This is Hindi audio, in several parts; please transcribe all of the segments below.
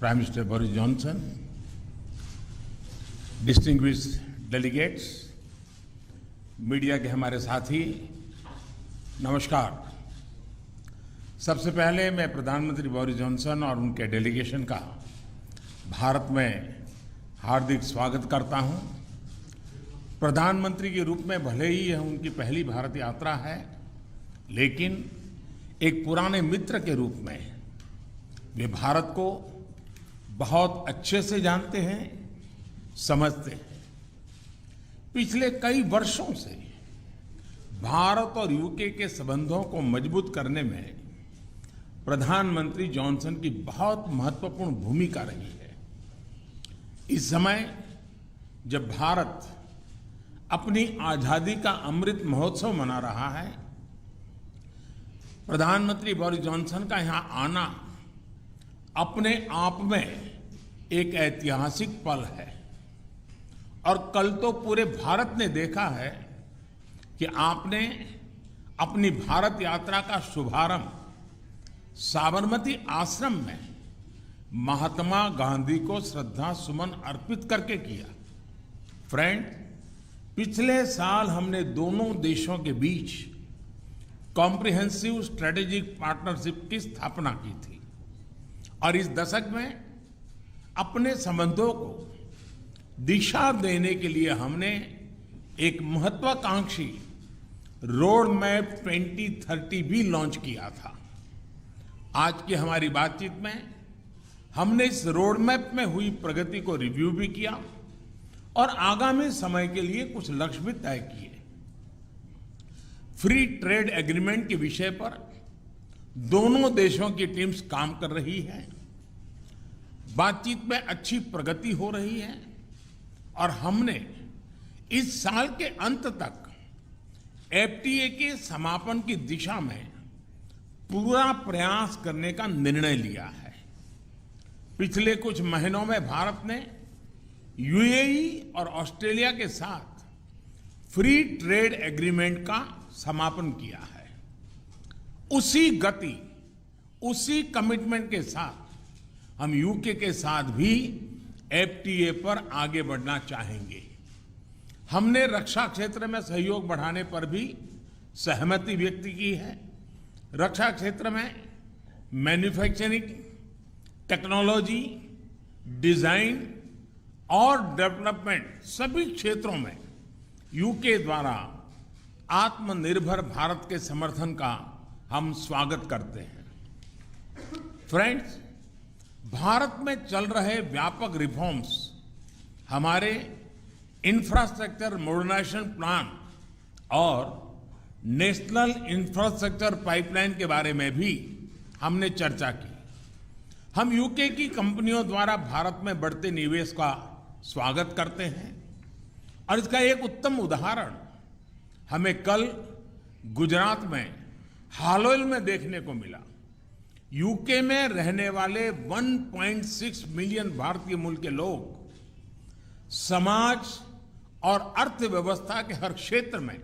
Prime Minister Boris Johnson, distinguished delegates, media के हमारे साथी, नमस्कार। सबसे पहले मैं प्रधानमंत्री बोरिस जॉनसन और उनके डेलीगेशन का भारत में हार्दिक स्वागत करता हूं। प्रधानमंत्री के रूप में भले ही यह उनकी पहली भारत यात्रा है, लेकिन एक पुराने मित्र के रूप में वे भारत को बहुत अच्छे से जानते हैं, समझते हैं। पिछले कई वर्षों से भारत और यूके के संबंधों को मजबूत करने में प्रधानमंत्री जॉनसन की बहुत महत्वपूर्ण भूमिका रही है। इस समय जब भारत अपनी आजादी का अमृत महोत्सव मना रहा है, प्रधानमंत्री बोरिस जॉनसन का यहां आना अपने आप में एक ऐतिहासिक पल है। और कल तो पूरे भारत ने देखा है कि आपने अपनी भारत यात्रा का शुभारंभ साबरमती आश्रम में महात्मा गांधी को श्रद्धा सुमन अर्पित करके किया। फ्रेंड, पिछले साल हमने दोनों देशों के बीच कॉम्प्रिहेंसिव स्ट्रेटेजिक पार्टनरशिप की स्थापना की थी और इस दशक में अपने संबंधों को दिशा देने के लिए हमने एक महत्वाकांक्षी रोड मैप 2030 भी लॉन्च किया था। आज की हमारी बातचीत में हमने इस रोड मैप में हुई प्रगति को रिव्यू भी किया और आगामी समय के लिए कुछ लक्ष्य भी तय किए। फ्री ट्रेड एग्रीमेंट के विषय पर दोनों देशों की टीम्स काम कर रही है। बातचीत में अच्छी प्रगति हो रही है और हमने इस साल के अंत तक एफटीए के समापन की दिशा में पूरा प्रयास करने का निर्णय लिया है। पिछले कुछ महीनों में भारत ने यूएई और ऑस्ट्रेलिया के साथ फ्री ट्रेड एग्रीमेंट का समापन किया है। उसी गति, उसी कमिटमेंट के साथ हम यूके के साथ भी एफटीए पर आगे बढ़ना चाहेंगे। हमने रक्षा क्षेत्र में सहयोग बढ़ाने पर भी सहमति व्यक्त की है। रक्षा क्षेत्र में मैन्युफैक्चरिंग, टेक्नोलॉजी, डिजाइन और डेवलपमेंट सभी क्षेत्रों में यूके द्वारा आत्मनिर्भर भारत के समर्थन का हम स्वागत करते हैं। फ्रेंड्स, भारत में चल रहे व्यापक रिफॉर्म्स हमारे इंफ्रास्ट्रक्चर मॉडर्नाइजेशन प्लान और नेशनल इंफ्रास्ट्रक्चर पाइपलाइन के बारे में भी हमने चर्चा की। हम यूके की कंपनियों द्वारा भारत में बढ़ते निवेश का स्वागत करते हैं और इसका एक उत्तम उदाहरण हमें कल गुजरात में हालोल में देखने को मिला। यूके में रहने वाले 1.6 मिलियन भारतीय मूल के लोग समाज और अर्थव्यवस्था के हर क्षेत्र में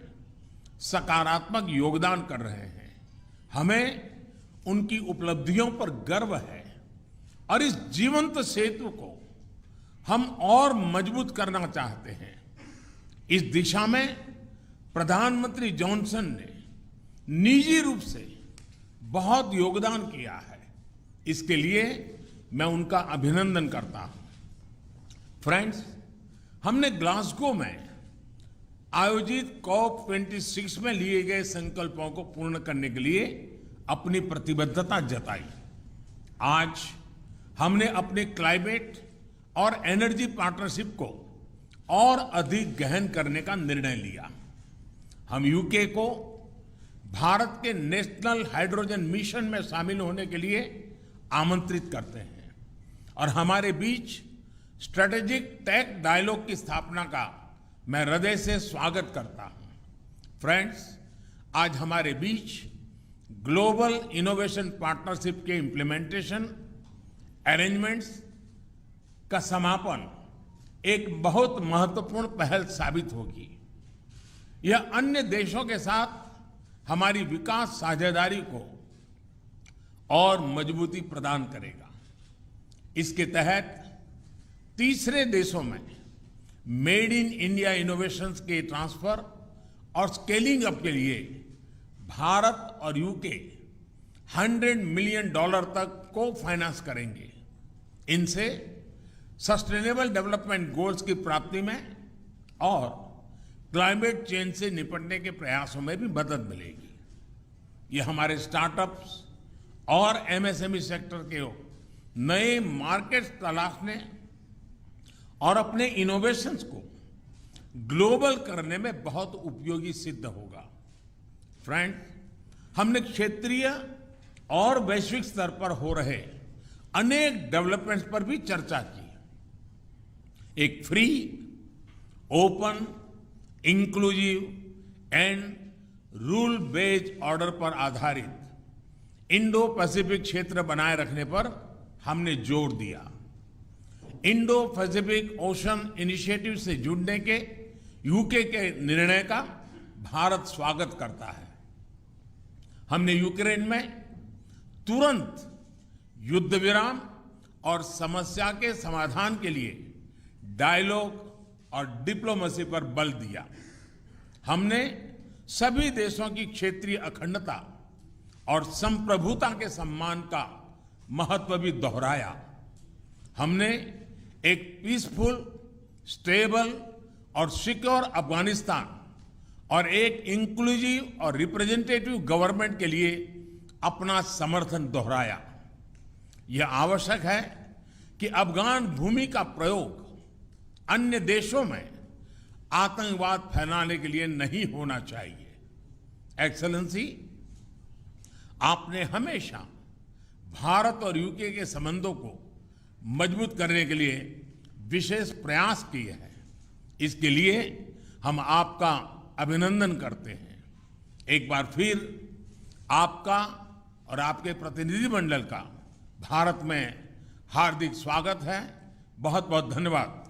सकारात्मक योगदान कर रहे हैं। हमें उनकी उपलब्धियों पर गर्व है और इस जीवंत सेतु को हम और मजबूत करना चाहते हैं। इस दिशा में प्रधानमंत्री जॉनसन ने निजी रूप से बहुत योगदान किया है। इसके लिए मैं उनका अभिनंदन करता हूं। फ्रेंड्स, हमने ग्लासगो में आयोजित COP26 में लिए गए संकल्पों को पूर्ण करने के लिए अपनी प्रतिबद्धता जताई। आज हमने अपने क्लाइमेट और एनर्जी पार्टनरशिप को और अधिक गहन करने का निर्णय लिया। हम यूके को भारत के नेशनल हाइड्रोजन मिशन में शामिल होने के लिए आमंत्रित करते हैं और हमारे बीच स्ट्रेटेजिक टेक डायलॉग की स्थापना का मैं हृदय से स्वागत करता हूं। फ्रेंड्स, आज हमारे बीच ग्लोबल इनोवेशन पार्टनरशिप के इंप्लीमेंटेशन अरेंजमेंट्स का समापन एक बहुत महत्वपूर्ण पहल साबित होगी। यह अन्य देशों के साथ हमारी विकास साझेदारी को और मजबूती प्रदान करेगा। इसके तहत तीसरे देशों में मेड इन इंडिया इनोवेशंस के ट्रांसफर और स्केलिंग अप के लिए भारत और यूके $100 मिलियन तक को फाइनेंस करेंगे। इनसे सस्टेनेबल डेवलपमेंट गोल्स की प्राप्ति में और क्लाइमेट चेंज से निपटने के प्रयासों में भी मदद मिलेगी। ये हमारे स्टार्टअप्स और एमएसएमई सेक्टर के नए मार्केट्स तलाशने और अपने इनोवेशंस को ग्लोबल करने में बहुत उपयोगी सिद्ध होगा। फ्रेंड्स, हमने क्षेत्रीय और वैश्विक स्तर पर हो रहे अनेक डेवलपमेंट्स पर भी चर्चा की। एक free, open, inclusive and rule based order पर आधारित इंडो पैसिफिक क्षेत्र बनाए रखने पर हमने जोर दिया। इंडो पैसिफिक ओशन इनिशिएटिव से जुड़ने के यूके के निर्णय का भारत स्वागत करता है। हमने यूक्रेन में तुरंत युद्ध विराम और समस्या के समाधान के लिए डायलॉग और डिप्लोमेसी पर बल दिया। हमने सभी देशों की क्षेत्रीय अखंडता और संप्रभुता के सम्मान का महत्व भी दोहराया। हमने एक पीसफुल, स्टेबल और सिक्योर अफगानिस्तान और एक इंक्लूसिव और रिप्रेजेंटेटिव गवर्नमेंट के लिए अपना समर्थन दोहराया। यह आवश्यक है कि अफगान भूमि का प्रयोग अन्य देशों में आतंकवाद फैलाने के लिए नहीं होना चाहिए। एक्सेलेंसी, आपने हमेशा भारत और यूके के संबंधों को मजबूत करने के लिए विशेष प्रयास किए हैं। इसके लिए हम आपका अभिनंदन करते हैं। एक बार फिर आपका और आपके प्रतिनिधिमंडल का भारत में हार्दिक स्वागत है। बहुत बहुत धन्यवाद।